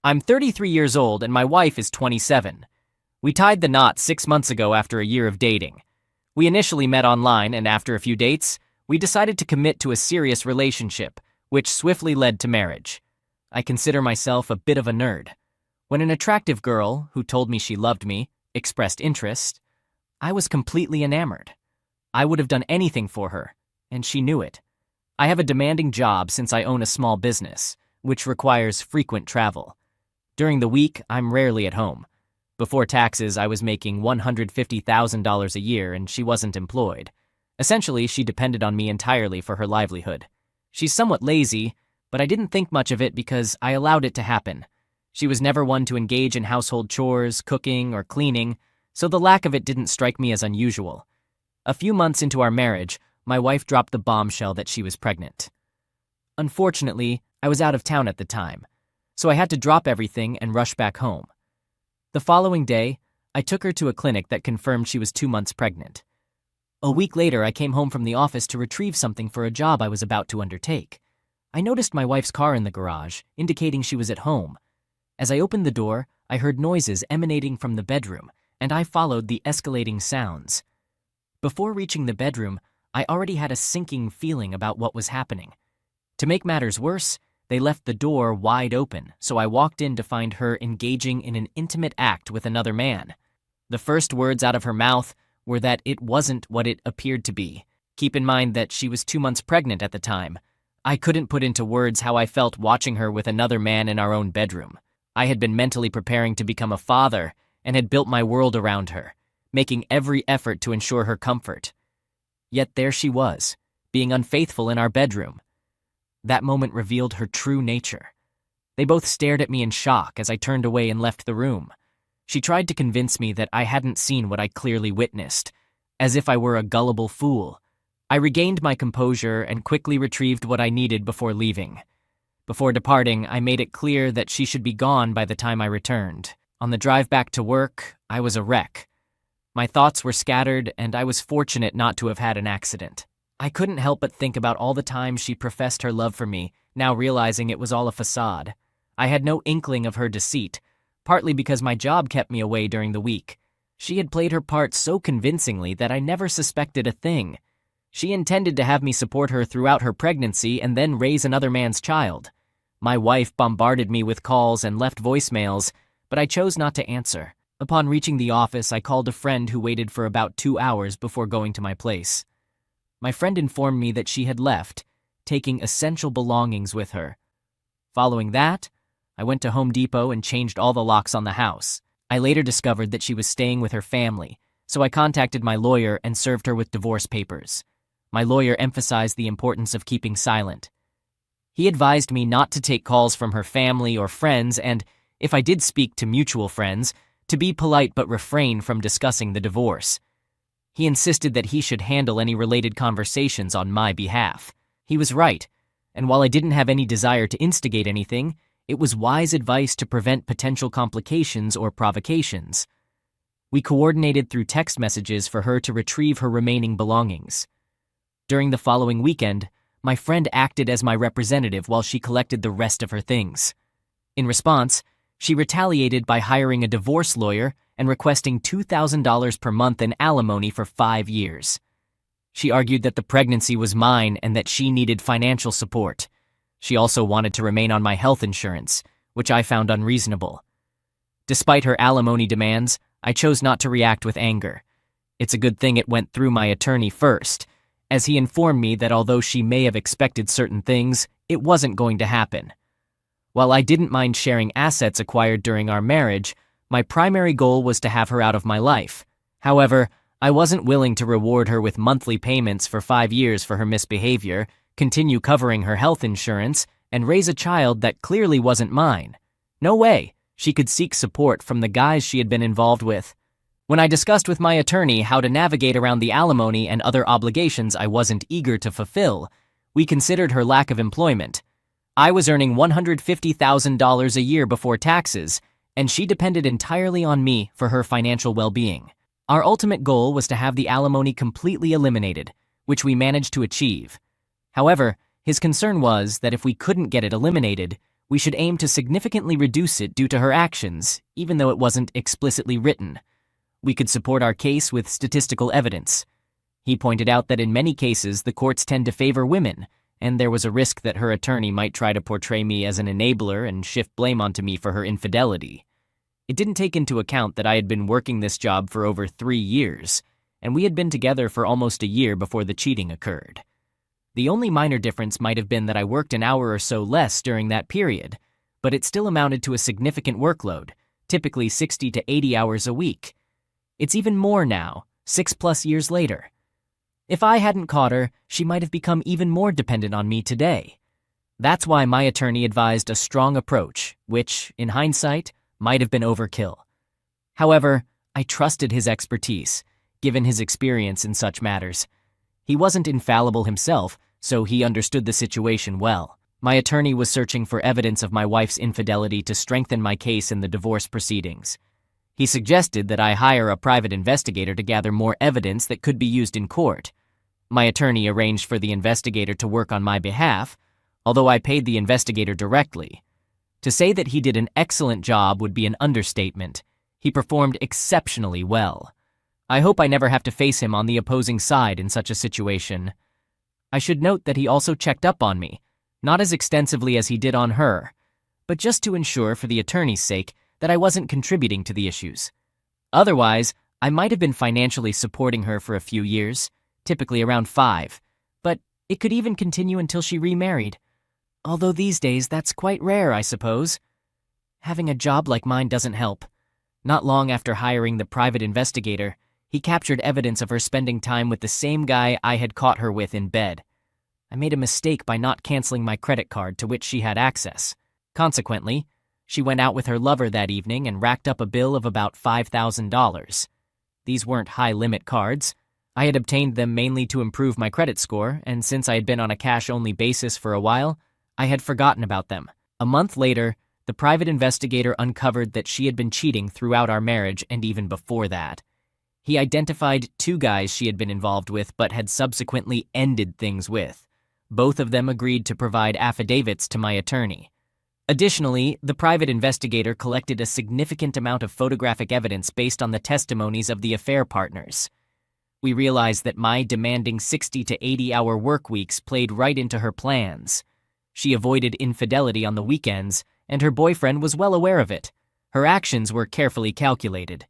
I'm 33 years old and my wife is 27. We tied the knot 6 months ago after a year of dating. We initially met online, and after a few dates, we decided to commit to a serious relationship, which swiftly led to marriage. I consider myself a bit of a nerd. When an attractive girl, who told me she loved me, expressed interest, I was completely enamored. I would have done anything for her, and she knew it. I have a demanding job since I own a small business, which requires frequent travel. During the week, I'm rarely at home. Before taxes, I was making $150,000 a year and she wasn't employed. Essentially, she depended on me entirely for her livelihood. She's somewhat lazy, but I didn't think much of it because I allowed it to happen. She was never one to engage in household chores, cooking, or cleaning, so the lack of it didn't strike me as unusual. A few months into our marriage, my wife dropped the bombshell that she was pregnant. Unfortunately, I was out of town at the time, so I had to drop everything and rush back home. The following day, I took her to a clinic that confirmed she was 2 months pregnant. A week later, I came home from the office to retrieve something for a job I was about to undertake. I noticed my wife's car in the garage, indicating she was at home. As I opened the door, I heard noises emanating from the bedroom, and I followed the escalating sounds. Before reaching the bedroom, I already had a sinking feeling about what was happening. To make matters worse, they left the door wide open, so I walked in to find her engaging in an intimate act with another man. The first words out of her mouth were that it wasn't what it appeared to be. Keep in mind that she was 2 months pregnant at the time. I couldn't put into words how I felt watching her with another man in our own bedroom. I had been mentally preparing to become a father and had built my world around her, making every effort to ensure her comfort. Yet there she was, being unfaithful in our bedroom. That moment revealed her true nature. They both stared at me in shock as I turned away and left the room. She tried to convince me that I hadn't seen what I clearly witnessed, as if I were a gullible fool. I regained my composure and quickly retrieved what I needed before leaving. Before departing, I made it clear that she should be gone by the time I returned. On the drive back to work, I was a wreck. My thoughts were scattered, and I was fortunate not to have had an accident. I couldn't help but think about all the times she professed her love for me, now realizing it was all a facade. I had no inkling of her deceit, partly because my job kept me away during the week. She had played her part so convincingly that I never suspected a thing. She intended to have me support her throughout her pregnancy and then raise another man's child. My wife bombarded me with calls and left voicemails, but I chose not to answer. Upon reaching the office, I called a friend who waited for about 2 hours before going to my place. My friend informed me that she had left, taking essential belongings with her. Following that, I went to Home Depot and changed all the locks on the house. I later discovered that she was staying with her family, so I contacted my lawyer and served her with divorce papers. My lawyer emphasized the importance of keeping silent. He advised me not to take calls from her family or friends and, if I did speak to mutual friends, to be polite but refrain from discussing the divorce. He insisted that he should handle any related conversations on my behalf. He was right, and while I didn't have any desire to instigate anything, it was wise advice to prevent potential complications or provocations. We coordinated through text messages for her to retrieve her remaining belongings. During the following weekend, my friend acted as my representative while she collected the rest of her things. In response, she retaliated by hiring a divorce lawyer and requesting $2,000 per month in alimony for 5 years. She argued that the pregnancy was mine and that she needed financial support. She also wanted to remain on my health insurance, which I found unreasonable. Despite her alimony demands, I chose not to react with anger. It's a good thing it went through my attorney first, as he informed me that although she may have expected certain things, it wasn't going to happen. While I didn't mind sharing assets acquired during our marriage, my primary goal was to have her out of my life. However, I wasn't willing to reward her with monthly payments for 5 years for her misbehavior, continue covering her health insurance, and raise a child that clearly wasn't mine. No way she could seek support from the guys she had been involved with. When I discussed with my attorney how to navigate around the alimony and other obligations I wasn't eager to fulfill, we considered her lack of employment. I was earning $150,000 a year before taxes, and she depended entirely on me for her financial well-being. Our ultimate goal was to have the alimony completely eliminated, which we managed to achieve. However, his concern was that if we couldn't get it eliminated, We should aim to significantly reduce it due to her actions, even though it wasn't explicitly written. We could support our case with statistical evidence. He pointed out that in many cases the courts tend to favor women, and there was a risk that her attorney might try to portray me as an enabler and shift blame onto me for her infidelity. It didn't take into account that I had been working this job for over 3 years, and we had been together for almost a year before the cheating occurred. The only minor difference might have been that I worked an hour or so less during that period, but it still amounted to a significant workload, typically 60 to 80 hours a week. It's even more now, 6+ years later. If I hadn't caught her, she might have become even more dependent on me today. That's why my attorney advised a strong approach, which, in hindsight, might have been overkill. However, I trusted his expertise, given his experience in such matters. He wasn't infallible himself, so he understood the situation well. My attorney was searching for evidence of my wife's infidelity to strengthen my case in the divorce proceedings. He suggested that I hire a private investigator to gather more evidence that could be used in court. My attorney arranged for the investigator to work on my behalf, although I paid the investigator directly. To say that he did an excellent job would be an understatement. He performed exceptionally well. I hope I never have to face him on the opposing side in such a situation. I should note that he also checked up on me, not as extensively as he did on her, but just to ensure, for the attorney's sake, that I wasn't contributing to the issues. Otherwise, I might have been financially supporting her for a few years, typically around 5, but it could even continue until she remarried. Although these days that's quite rare, I suppose. Having a job like mine doesn't help. Not long after hiring the private investigator, he captured evidence of her spending time with the same guy I had caught her with in bed. I made a mistake by not canceling my credit card to which she had access. Consequently, she went out with her lover that evening and racked up a bill of about $5,000. These weren't high-limit cards. I had obtained them mainly to improve my credit score, and since I had been on a cash-only basis for a while, I had forgotten about them. A month later, the private investigator uncovered that she had been cheating throughout our marriage and even before that. He identified 2 guys she had been involved with but had subsequently ended things with. Both of them agreed to provide affidavits to my attorney. Additionally, the private investigator collected a significant amount of photographic evidence based on the testimonies of the affair partners. We realized that my demanding 60 to 80-hour work weeks played right into her plans. She avoided infidelity on the weekends, and her boyfriend was well aware of it. Her actions were carefully calculated.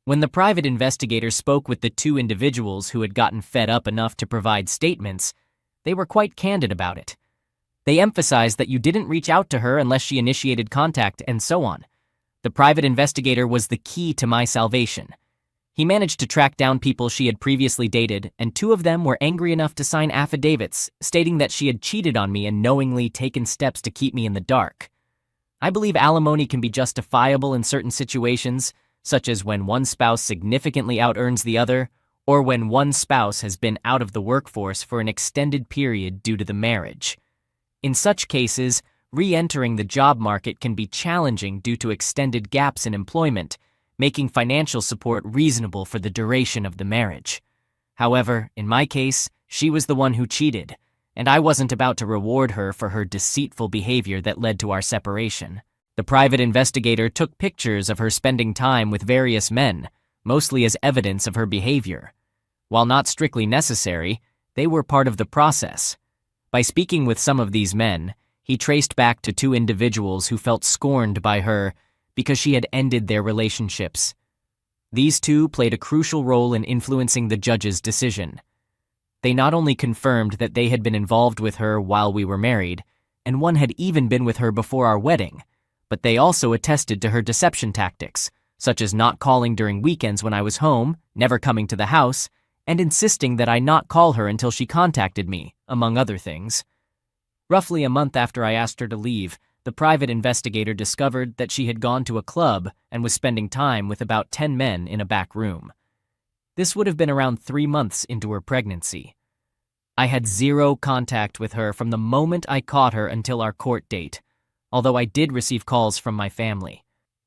When the private investigator spoke with the 2 individuals who had gotten fed up enough to provide statements, they were quite candid about it. They emphasized that you didn't reach out to her unless she initiated contact, and so on. The private investigator was the key to my salvation. He managed to track down people she had previously dated, and 2 of them were angry enough to sign affidavits stating that she had cheated on me and knowingly taken steps to keep me in the dark. I believe alimony can be justifiable in certain situations, such as when one spouse significantly out-earns the other, or when one spouse has been out of the workforce for an extended period due to the marriage. In such cases, re-entering the job market can be challenging due to extended gaps in employment, making financial support reasonable for the duration of the marriage. However, in my case, she was the one who cheated, and I wasn't about to reward her for her deceitful behavior that led to our separation. The private investigator took pictures of her spending time with various men, mostly as evidence of her behavior. While not strictly necessary, they were part of the process. By speaking with some of these men, he traced back to 2 individuals who felt scorned by her because she had ended their relationships. These 2 played a crucial role in influencing the judge's decision. They not only confirmed that they had been involved with her while we were married, and one had even been with her before our wedding, but they also attested to her deception tactics, such as not calling during weekends when I was home, never coming to the house, and insisting that I not call her until she contacted me, among other things. Roughly a month after I asked her to leave, the private investigator discovered that she had gone to a club and was spending time with about 10 men in a back room. This would have been around 3 months into her pregnancy. I had 0 contact with her from the moment I caught her until our court date, although I did receive calls from my family.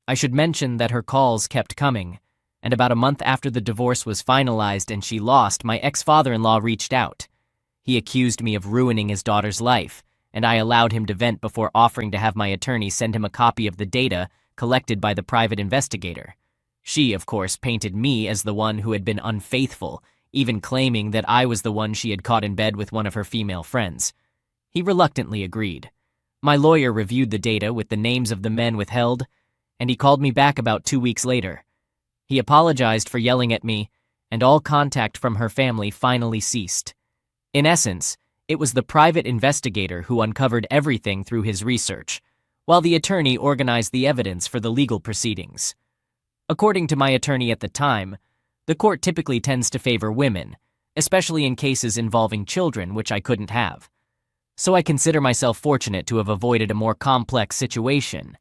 I should mention that her calls kept coming, and about a month after the divorce was finalized and she lost, my ex-father-in-law reached out. He accused me of ruining his daughter's life, and I allowed him to vent before offering to have my attorney send him a copy of the data collected by the private investigator. She, of course, painted me as the one who had been unfaithful, even claiming that I was the one she had caught in bed with one of her female friends. He reluctantly agreed. My lawyer reviewed the data with the names of the men withheld, and he called me back about 2 weeks later. He apologized for yelling at me, and all contact from her family finally ceased. In essence, it was the private investigator who uncovered everything through his research, while the attorney organized the evidence for the legal proceedings. According to my attorney at the time, the court typically tends to favor women, especially in cases involving children, which I couldn't have. So I consider myself fortunate to have avoided a more complex situation.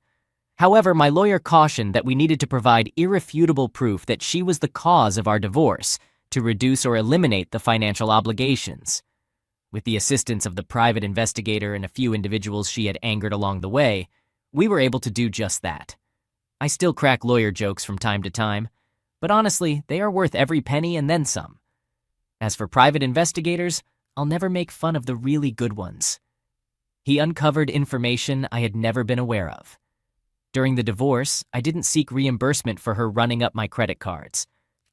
However, my lawyer cautioned that we needed to provide irrefutable proof that she was the cause of our divorce to reduce or eliminate the financial obligations. With the assistance of the private investigator and a few individuals she had angered along the way, we were able to do just that. I still crack lawyer jokes from time to time, but honestly, they are worth every penny and then some. As for private investigators, I'll never make fun of the really good ones. He uncovered information I had never been aware of. During the divorce, I didn't seek reimbursement for her running up my credit cards.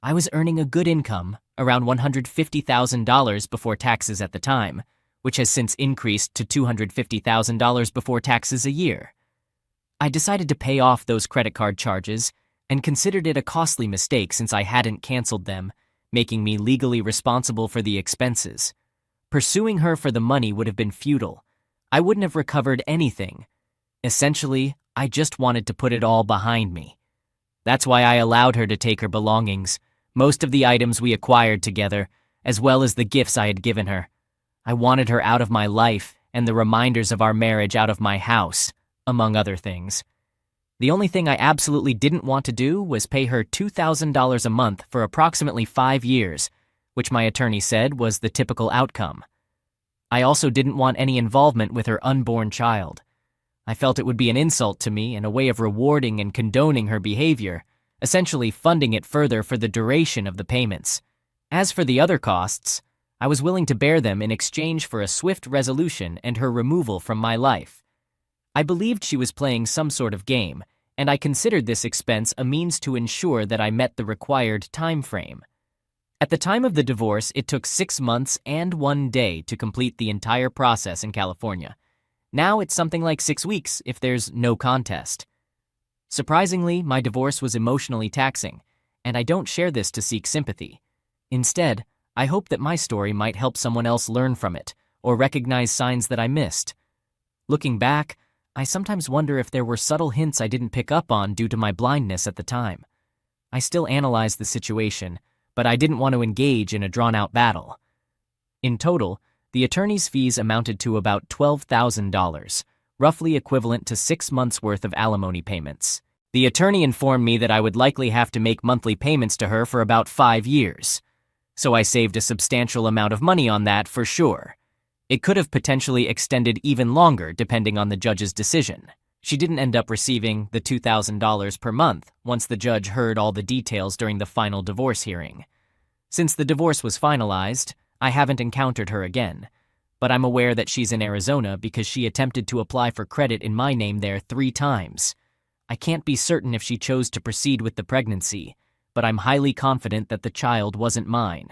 I was earning a good income, around $150,000 before taxes at the time, which has since increased to $250,000 before taxes a year. I decided to pay off those credit card charges and considered it a costly mistake since I hadn't canceled them, making me legally responsible for the expenses. Pursuing her for the money would have been futile. I wouldn't have recovered anything. Essentially, I just wanted to put it all behind me. That's why I allowed her to take her belongings, most of the items we acquired together, as well as the gifts I had given her. I wanted her out of my life and the reminders of our marriage out of my house, among other things. The only thing I absolutely didn't want to do was pay her $2,000 a month for approximately 5 years, which my attorney said was the typical outcome. I also didn't want any involvement with her unborn child. I felt it would be an insult to me and a way of rewarding and condoning her behavior, essentially funding it further for the duration of the payments. As for the other costs, I was willing to bear them in exchange for a swift resolution and her removal from my life. I believed she was playing some sort of game, and I considered this expense a means to ensure that I met the required time frame. At the time of the divorce, it took 6 months and 1 day to complete the entire process in California. Now it's something like 6 weeks if there's no contest. Surprisingly, my divorce was emotionally taxing, and I don't share this to seek sympathy. Instead, I hope that my story might help someone else learn from it or recognize signs that I missed. Looking back, I sometimes wonder if there were subtle hints I didn't pick up on due to my blindness at the time. I still analyze the situation, but I didn't want to engage in a drawn-out battle. In total, the attorney's fees amounted to about $12,000, roughly equivalent to 6 months' worth of alimony payments. The attorney informed me that I would likely have to make monthly payments to her for about 5 years. So I saved a substantial amount of money on that for sure. It could have potentially extended even longer depending on the judge's decision. She didn't end up receiving the $2,000 per month once the judge heard all the details during the final divorce hearing. Since the divorce was finalized, I haven't encountered her again, but I'm aware that she's in Arizona because she attempted to apply for credit in my name there 3 times. I can't be certain if she chose to proceed with the pregnancy, but I'm highly confident that the child wasn't mine.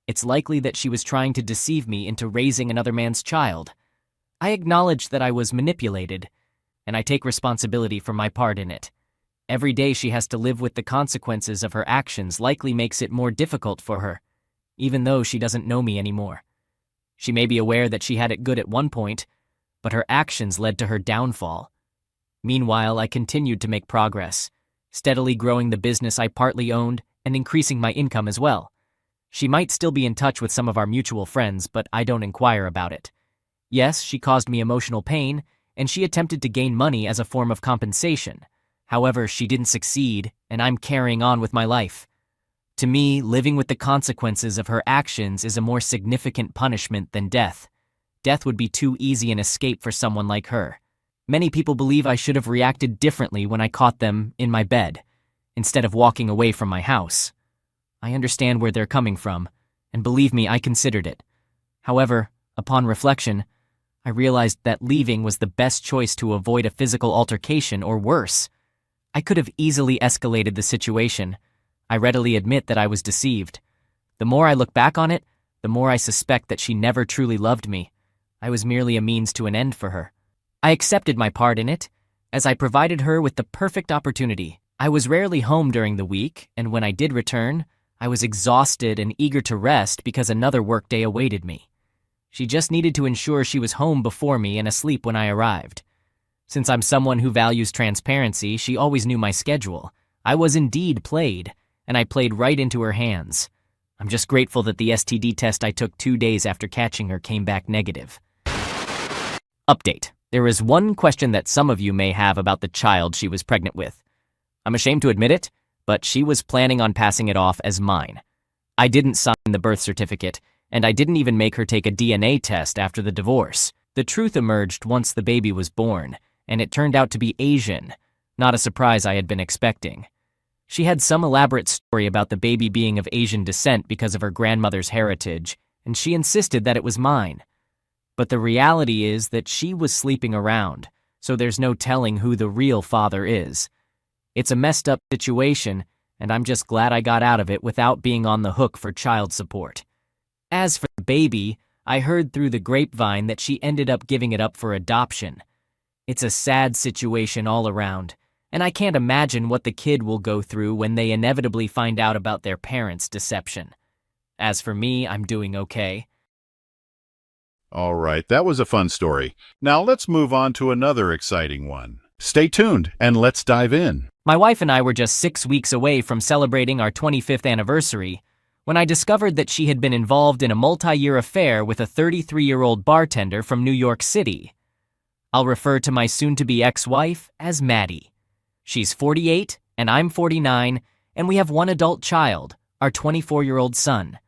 It's likely that she was trying to deceive me into raising another man's child. I acknowledge that I was manipulated, and I take responsibility for my part in it. Every day she has to live with the consequences of her actions likely makes it more difficult for her, even though she doesn't know me anymore. She may be aware that she had it good at one point, but her actions led to her downfall. Meanwhile, I continued to make progress, steadily growing the business I partly owned and increasing my income as well. She might still be in touch with some of our mutual friends, but I don't inquire about it. Yes, she caused me emotional pain, and she attempted to gain money as a form of compensation. However, she didn't succeed, and I'm carrying on with my life. To me, living with the consequences of her actions is a more significant punishment than death. Death would be too easy an escape for someone like her. Many people believe I should have reacted differently when I caught them in my bed, instead of walking away from my house. I understand where they're coming from, and believe me, I considered it. However, upon reflection, I realized that leaving was the best choice to avoid a physical altercation or worse. I could have easily escalated the situation. I readily admit that I was deceived. The more I look back on it, the more I suspect that she never truly loved me. I was merely a means to an end for her. I accepted my part in it, as I provided her with the perfect opportunity. I was rarely home during the week, and when I did return, I was exhausted and eager to rest because another workday awaited me. She just needed to ensure she was home before me and asleep when I arrived. Since I'm someone who values transparency, she always knew my schedule. I was indeed played, and I played right into her hands. I'm just grateful that the STD test I took 2 days after catching her came back negative. Update. There is one question that some of you may have about the child she was pregnant with. I'm ashamed to admit it, but she was planning on passing it off as mine. I didn't sign the birth certificate, and I didn't even make her take a DNA test after the divorce. The truth emerged once the baby was born, and it turned out to be Asian, not a surprise I had been expecting. She had some elaborate story about the baby being of Asian descent because of her grandmother's heritage, and she insisted that it was mine. But the reality is that she was sleeping around, so there's no telling who the real father is. It's a messed up situation, and I'm just glad I got out of it without being on the hook for child support. As for the baby, I heard through the grapevine that she ended up giving it up for adoption. It's a sad situation all around, and I can't imagine what the kid will go through when they inevitably find out about their parents' deception. As for me, I'm doing okay. All right, that was a fun story. Now let's move on to another exciting one. Stay tuned and let's dive in. My wife and I were just 6 weeks away from celebrating our 25th anniversary when I discovered that she had been involved in a multi-year affair with a 33-year-old bartender from New York City. I'll refer to my soon-to-be ex-wife as Maddie. She's 48 and I'm 49, and we have one adult child, our 24-year-old son.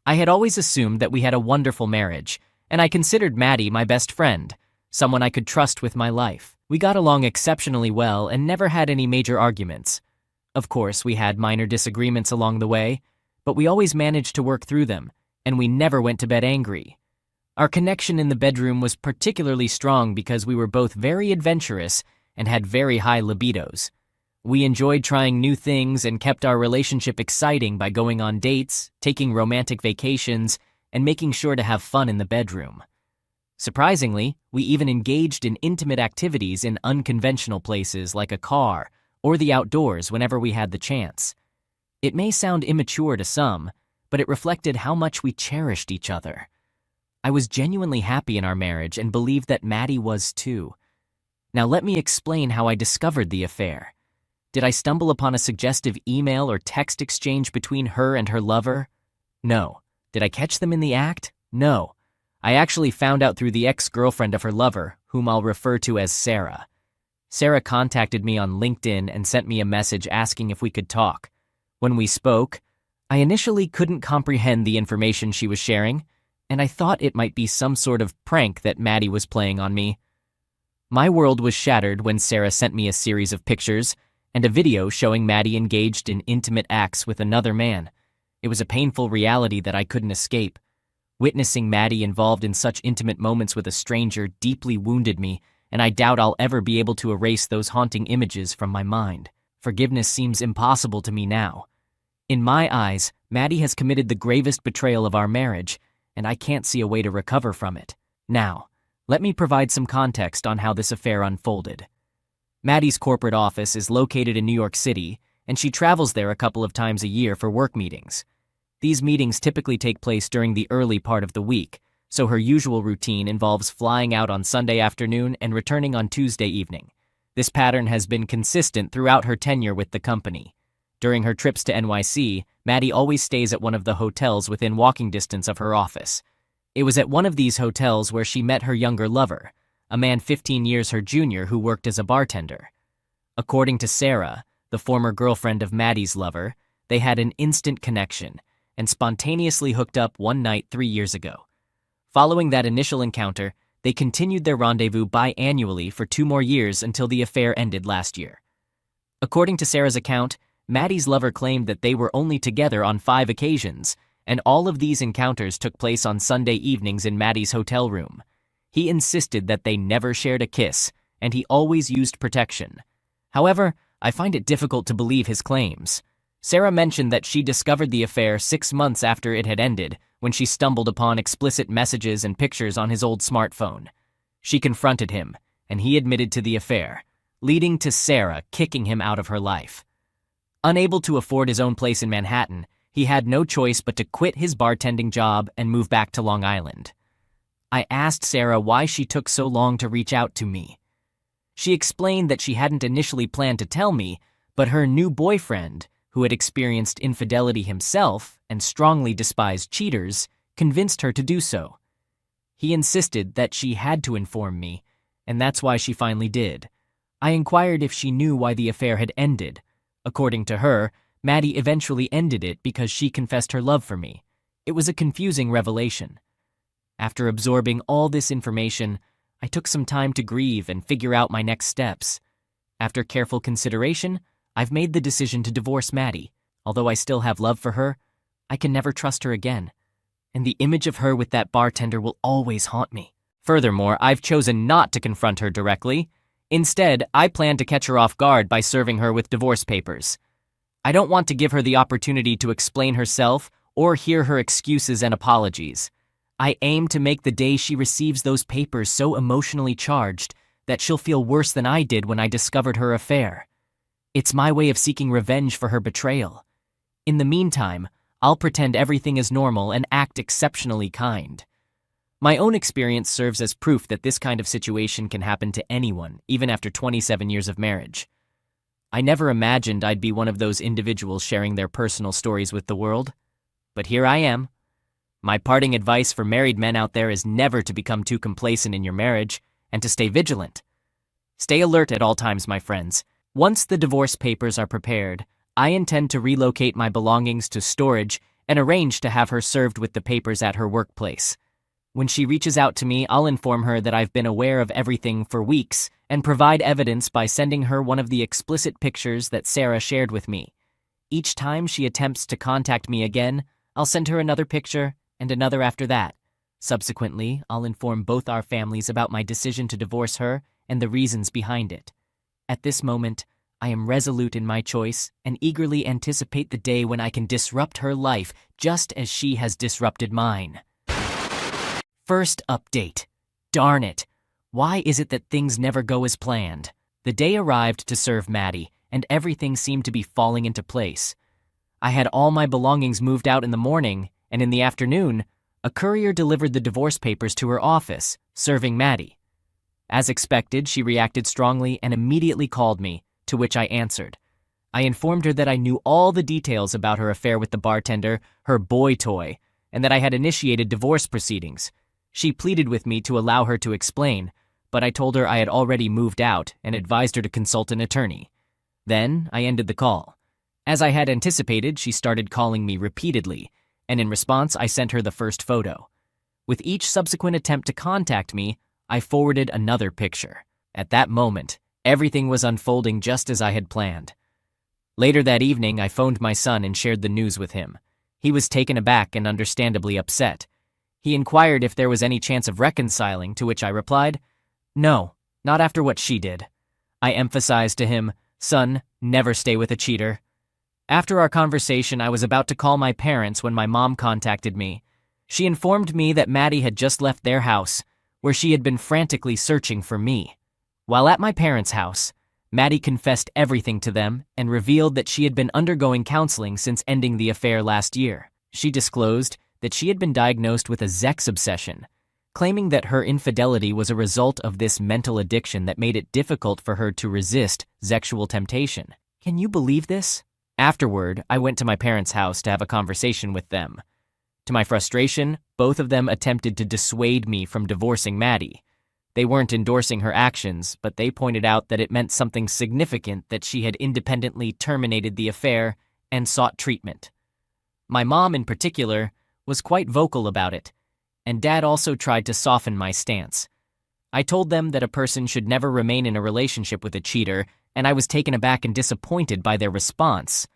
I had always assumed that we had a wonderful marriage, and I considered Maddie my best friend, someone I could trust with my life. We got along exceptionally well and never had any major arguments. Of course, we had minor disagreements along the way, but we always managed to work through them, and we never went to bed angry. Our connection in the bedroom was particularly strong because we were both very adventurous and had very high libidos. We enjoyed trying new things and kept our relationship exciting by going on dates, taking romantic vacations, and making sure to have fun in the bedroom. Surprisingly, we even engaged in intimate activities in unconventional places like a car or the outdoors whenever we had the chance. It may sound immature to some, but it reflected how much we cherished each other. I was genuinely happy in our marriage and believed that Maddie was too. Now let me explain how I discovered the affair. Did I stumble upon a suggestive email or text exchange between her and her lover? No. Did I catch them in the act? No. I actually found out through the ex-girlfriend of her lover, whom I'll refer to as Sarah. Sarah contacted me on LinkedIn and sent me a message asking if we could talk. When we spoke, I initially couldn't comprehend the information she was sharing, and I thought it might be some sort of prank that Maddie was playing on me. My world was shattered when Sarah sent me a series of pictures and a video showing Maddie engaged in intimate acts with another man. It was a painful reality that I couldn't escape. Witnessing Maddie involved in such intimate moments with a stranger deeply wounded me, and I doubt I'll ever be able to erase those haunting images from my mind. Forgiveness seems impossible to me now. In my eyes, Maddie has committed the gravest betrayal of our marriage, and I can't see a way to recover from it. Now, let me provide some context on how this affair unfolded. Maddie's corporate office is located in New York City, and she travels there a couple of times a year for work meetings. These meetings typically take place during the early part of the week, so her usual routine involves flying out on Sunday afternoon and returning on Tuesday evening. This pattern has been consistent throughout her tenure with the company. During her trips to NYC, Maddie always stays at one of the hotels within walking distance of her office. It was at one of these hotels where she met her younger lover, a man 15 years her junior who worked as a bartender. According to Sarah, the former girlfriend of Maddie's lover, they had an instant connection and spontaneously hooked up one night 3 years ago. Following that initial encounter, they continued their rendezvous biannually for 2 more years until the affair ended last year. According to Sarah's account, Maddie's lover claimed that they were only together on 5 occasions, and all of these encounters took place on Sunday evenings in Maddie's hotel room. He insisted that they never shared a kiss, and he always used protection. However, I find it difficult to believe his claims. Sarah mentioned that she discovered the affair 6 months after it had ended, when she stumbled upon explicit messages and pictures on his old smartphone. She confronted him, and he admitted to the affair, leading to Sarah kicking him out of her life. Unable to afford his own place in Manhattan, he had no choice but to quit his bartending job and move back to Long Island. I asked Sarah why she took so long to reach out to me. She explained that she hadn't initially planned to tell me, but her new boyfriend, who had experienced infidelity himself and strongly despised cheaters, convinced her to do so. He insisted that she had to inform me, and that's why she finally did. I inquired if she knew why the affair had ended. According to her, Maddie eventually ended it because she confessed her love for me. It was a confusing revelation. After absorbing all this information, I took some time to grieve and figure out my next steps. After careful consideration, I've made the decision to divorce Maddie. Although I still have love for her, I can never trust her again. And the image of her with that bartender will always haunt me. Furthermore, I've chosen not to confront her directly. Instead, I plan to catch her off guard by serving her with divorce papers. I don't want to give her the opportunity to explain herself or hear her excuses and apologies. I aim to make the day she receives those papers so emotionally charged that she'll feel worse than I did when I discovered her affair. It's my way of seeking revenge for her betrayal. In the meantime, I'll pretend everything is normal and act exceptionally kind. My own experience serves as proof that this kind of situation can happen to anyone, even after 27 years of marriage. I never imagined I'd be one of those individuals sharing their personal stories with the world. But here I am. My parting advice for married men out there is never to become too complacent in your marriage and to stay vigilant. Stay alert at all times, my friends. Once the divorce papers are prepared, I intend to relocate my belongings to storage and arrange to have her served with the papers at her workplace. When she reaches out to me, I'll inform her that I've been aware of everything for weeks and provide evidence by sending her one of the explicit pictures that Sarah shared with me. Each time she attempts to contact me again, I'll send her another picture and another after that. Subsequently, I'll inform both our families about my decision to divorce her and the reasons behind it. At this moment, I am resolute in my choice and eagerly anticipate the day when I can disrupt her life just as she has disrupted mine. First update. Darn it. Why is it that things never go as planned? The day arrived to serve Maddie, and everything seemed to be falling into place. I had all my belongings moved out in the morning, and in the afternoon, a courier delivered the divorce papers to her office, serving Maddie. As expected, she reacted strongly and immediately called me, to which I answered. I informed her that I knew all the details about her affair with the bartender, her boy toy, and that I had initiated divorce proceedings. She pleaded with me to allow her to explain, but I told her I had already moved out and advised her to consult an attorney. Then I ended the call. As I had anticipated, she started calling me repeatedly, and in response I sent her the first photo. With each subsequent attempt to contact me, I forwarded another picture. At that moment, everything was unfolding just as I had planned. Later that evening, I phoned my son and shared the news with him. He was taken aback and understandably upset. He inquired if there was any chance of reconciling, to which I replied, "No, not after what she did." I emphasized to him, "Son, never stay with a cheater." After our conversation, I was about to call my parents when my mom contacted me. She informed me that Maddie had just left their house, where she had been frantically searching for me. While at my parents' house, Maddie confessed everything to them and revealed that she had been undergoing counseling since ending the affair last year. She disclosed that she had been diagnosed with a sex obsession, claiming that her infidelity was a result of this mental addiction that made it difficult for her to resist sexual temptation. Can you believe this? Afterward, I went to my parents' house to have a conversation with them. To my frustration, both of them attempted to dissuade me from divorcing Maddie. They weren't endorsing her actions, but they pointed out that it meant something significant that she had independently terminated the affair and sought treatment. My mom, in particular, was quite vocal about it, and Dad also tried to soften my stance. I told them that a person should never remain in a relationship with a cheater, and I was taken aback and disappointed by their response.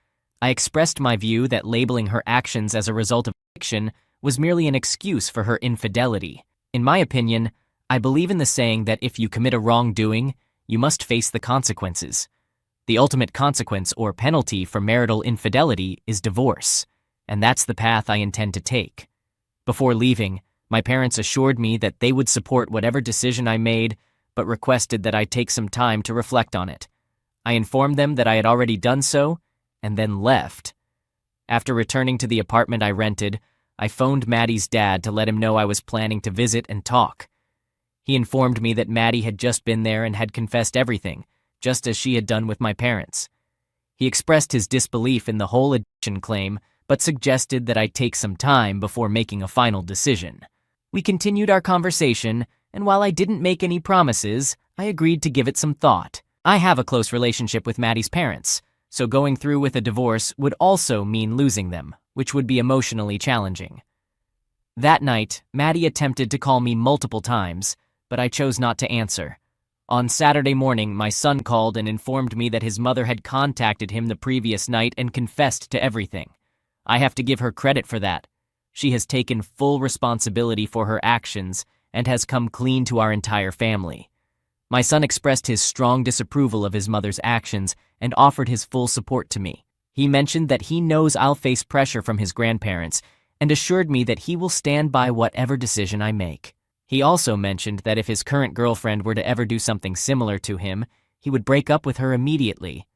I expressed my view that labeling her actions as a result of addiction was merely an excuse for her infidelity. In my opinion, I believe in the saying that if you commit a wrongdoing, you must face the consequences. The ultimate consequence or penalty for marital infidelity is divorce, and that's the path I intend to take. Before leaving, my parents assured me that they would support whatever decision I made, but requested that I take some time to reflect on it. I informed them that I had already done so, and then left. After returning to the apartment I rented, I phoned Maddie's dad to let him know I was planning to visit and talk. He informed me that Maddie had just been there and had confessed everything, just as she had done with my parents. He expressed his disbelief in the whole addiction claim, but suggested that I take some time before making a final decision. We continued our conversation, and while I didn't make any promises, I agreed to give it some thought. I have a close relationship with Maddie's parents, so going through with a divorce would also mean losing them, which would be emotionally challenging. That night, Maddie attempted to call me multiple times, but I chose not to answer. On Saturday morning, my son called and informed me that his mother had contacted him the previous night and confessed to everything. I have to give her credit for that. She has taken full responsibility for her actions and has come clean to our entire family. My son expressed his strong disapproval of his mother's actions and offered his full support to me. He mentioned that he knows I'll face pressure from his grandparents and assured me that he will stand by whatever decision I make. He also mentioned that if his current girlfriend were to ever do something similar to him, he would break up with her immediately.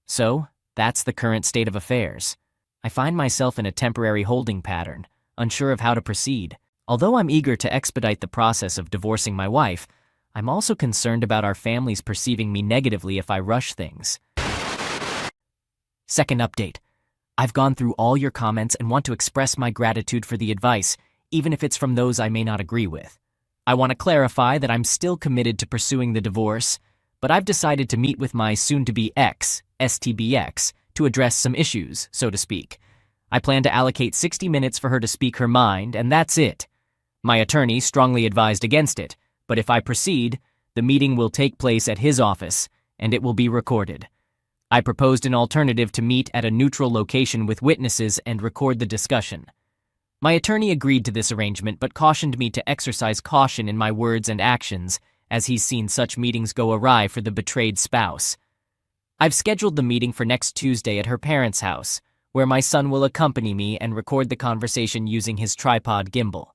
So, that's the current state of affairs. I find myself in a temporary holding pattern, unsure of how to proceed. Although I'm eager to expedite the process of divorcing my wife, I'm also concerned about our families perceiving me negatively if I rush things. Second update. I've gone through all your comments and want to express my gratitude for the advice, even if it's from those I may not agree with. I want to clarify that I'm still committed to pursuing the divorce, but I've decided to meet with my soon-to-be ex, STBX, to address some issues, so to speak. I plan to allocate 60 minutes for her to speak her mind, and that's it. My attorney strongly advised against it, but if I proceed, the meeting will take place at his office, and it will be recorded. I proposed an alternative to meet at a neutral location with witnesses and record the discussion. My attorney agreed to this arrangement but cautioned me to exercise caution in my words and actions, as he's seen such meetings go awry for the betrayed spouse. I've scheduled the meeting for next Tuesday at her parents' house, where my son will accompany me and record the conversation using his tripod gimbal.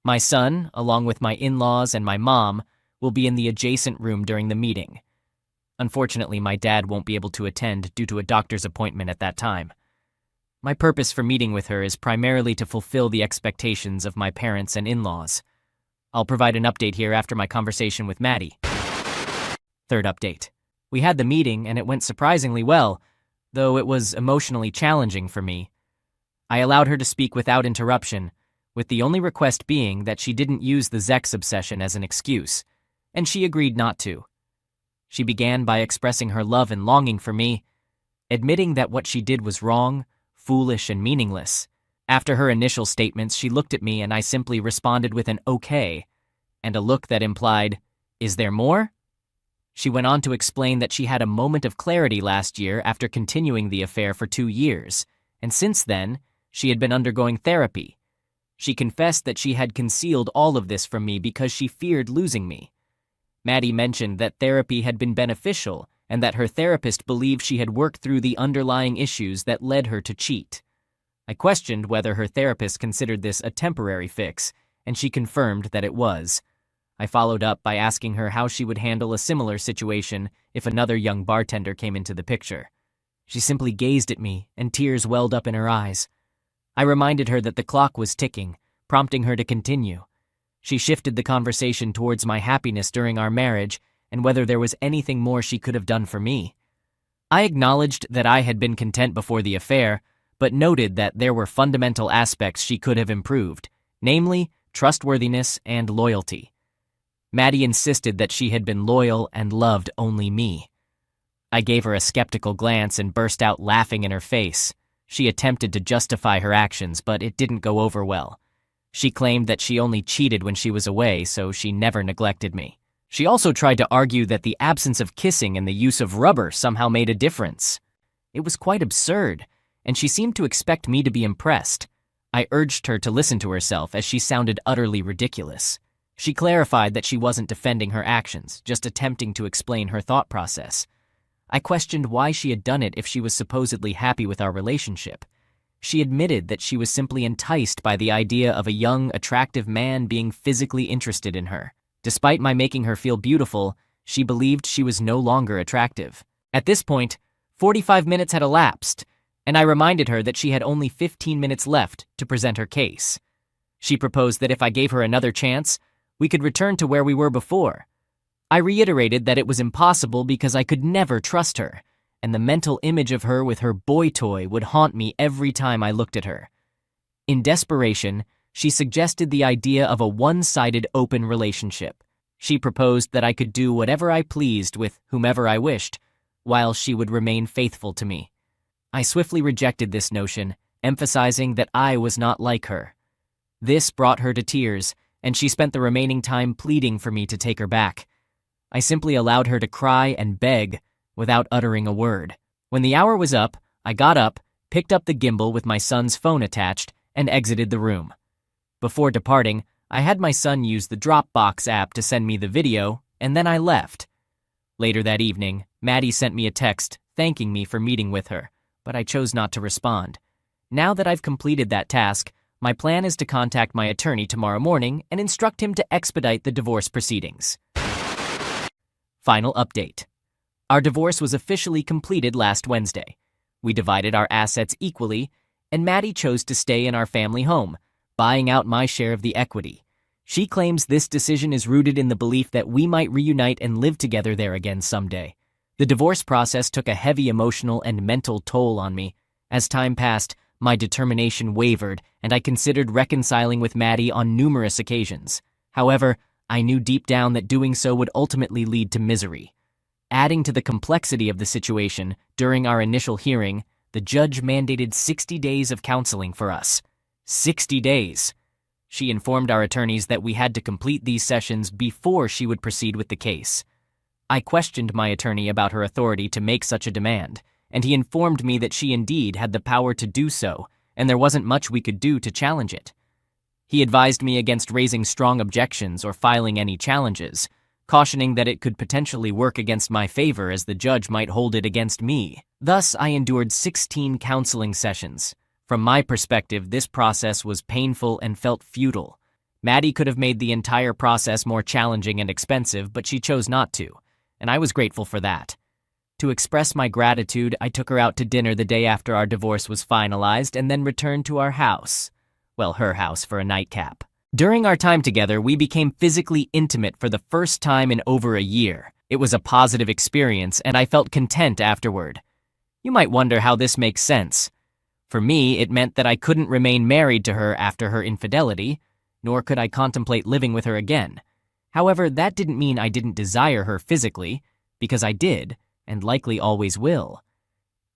My son, along with my in-laws and my mom, will be in the adjacent room during the meeting. Unfortunately, my dad won't be able to attend due to a doctor's appointment at that time. My purpose for meeting with her is primarily to fulfill the expectations of my parents and in-laws. I'll provide an update here after my conversation with Maddie. Third update. We had the meeting and it went surprisingly well, though it was emotionally challenging for me. I allowed her to speak without interruption, with the only request being that she didn't use the sex obsession as an excuse, and she agreed not to. She began by expressing her love and longing for me, admitting that what she did was wrong, foolish, and meaningless. After her initial statements, she looked at me and I simply responded with an okay, and a look that implied, "Is there more?" She went on to explain that she had a moment of clarity last year after continuing the affair for 2 years, and since then, she had been undergoing therapy. She confessed that she had concealed all of this from me because she feared losing me. Maddie mentioned that therapy had been beneficial and that her therapist believed she had worked through the underlying issues that led her to cheat. I questioned whether her therapist considered this a temporary fix, and she confirmed that it was. I followed up by asking her how she would handle a similar situation if another young bartender came into the picture. She simply gazed at me, and tears welled up in her eyes. I reminded her that the clock was ticking, prompting her to continue. She shifted the conversation towards my happiness during our marriage and whether there was anything more she could have done for me. I acknowledged that I had been content before the affair, but noted that there were fundamental aspects she could have improved, namely trustworthiness and loyalty. Maddie insisted that she had been loyal and loved only me. I gave her a skeptical glance and burst out laughing in her face. She attempted to justify her actions, but it didn't go over well. She claimed that she only cheated when she was away, so she never neglected me. She also tried to argue that the absence of kissing and the use of rubber somehow made a difference. It was quite absurd, and she seemed to expect me to be impressed. I urged her to listen to herself as she sounded utterly ridiculous. She clarified that she wasn't defending her actions, just attempting to explain her thought process. I questioned why she had done it if she was supposedly happy with our relationship. She admitted that she was simply enticed by the idea of a young, attractive man being physically interested in her. Despite my making her feel beautiful, she believed she was no longer attractive. At this point, 45 minutes had elapsed, and I reminded her that she had only 15 minutes left to present her case. She proposed that if I gave her another chance, we could return to where we were before. I reiterated that it was impossible because I could never trust her, and the mental image of her with her boy toy would haunt me every time I looked at her. In desperation, she suggested the idea of a one-sided open relationship. She proposed that I could do whatever I pleased with whomever I wished, while she would remain faithful to me. I swiftly rejected this notion, emphasizing that I was not like her. This brought her to tears, and she spent the remaining time pleading for me to take her back. I simply allowed her to cry and beg without uttering a word. When the hour was up, I got up, picked up the gimbal with my son's phone attached, and exited the room. Before departing, I had my son use the Dropbox app to send me the video, and then I left. Later that evening, Maddie sent me a text thanking me for meeting with her, but I chose not to respond. Now that I've completed that task, my plan is to contact my attorney tomorrow morning and instruct him to expedite the divorce proceedings. Final update. Our divorce was officially completed last Wednesday. We divided our assets equally, and Maddie chose to stay in our family home, buying out my share of the equity. She claims this decision is rooted in the belief that we might reunite and live together there again someday. The divorce process took a heavy emotional and mental toll on me. As time passed, my determination wavered, and I considered reconciling with Maddie on numerous occasions. However, I knew deep down that doing so would ultimately lead to misery. Adding to the complexity of the situation, during our initial hearing, the judge mandated 60 days of counseling for us. 60 days! She informed our attorneys that we had to complete these sessions before she would proceed with the case. I questioned my attorney about her authority to make such a demand, and he informed me that she indeed had the power to do so, and there wasn't much we could do to challenge it. He advised me against raising strong objections or filing any challenges, cautioning that it could potentially work against my favor as the judge might hold it against me. Thus, I endured 16 counseling sessions. From my perspective, this process was painful and felt futile. Maddie could have made the entire process more challenging and expensive, but she chose not to, and I was grateful for that. To express my gratitude, I took her out to dinner the day after our divorce was finalized and then returned to our house. Well, her house, for a nightcap. During our time together, we became physically intimate for the first time in over a year. It was a positive experience, and I felt content afterward. You might wonder how this makes sense. For me, it meant that I couldn't remain married to her after her infidelity, nor could I contemplate living with her again. However, that didn't mean I didn't desire her physically, because I did, and likely always will.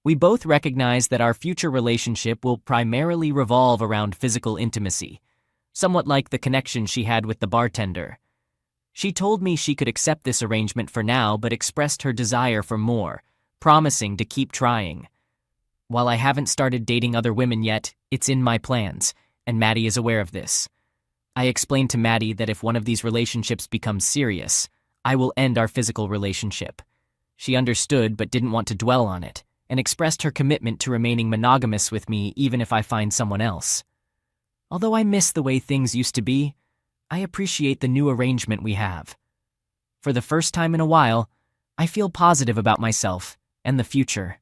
We both recognize that our future relationship will primarily revolve around physical intimacy, somewhat like the connection she had with the bartender. She told me she could accept this arrangement for now, but expressed her desire for more, promising to keep trying. While I haven't started dating other women yet, it's in my plans, and Maddie is aware of this. I explained to Maddie that if one of these relationships becomes serious, I will end our physical relationship. She understood but didn't want to dwell on it, and expressed her commitment to remaining monogamous with me even if I find someone else. Although I miss the way things used to be, I appreciate the new arrangement we have. For the first time in a while, I feel positive about myself and the future.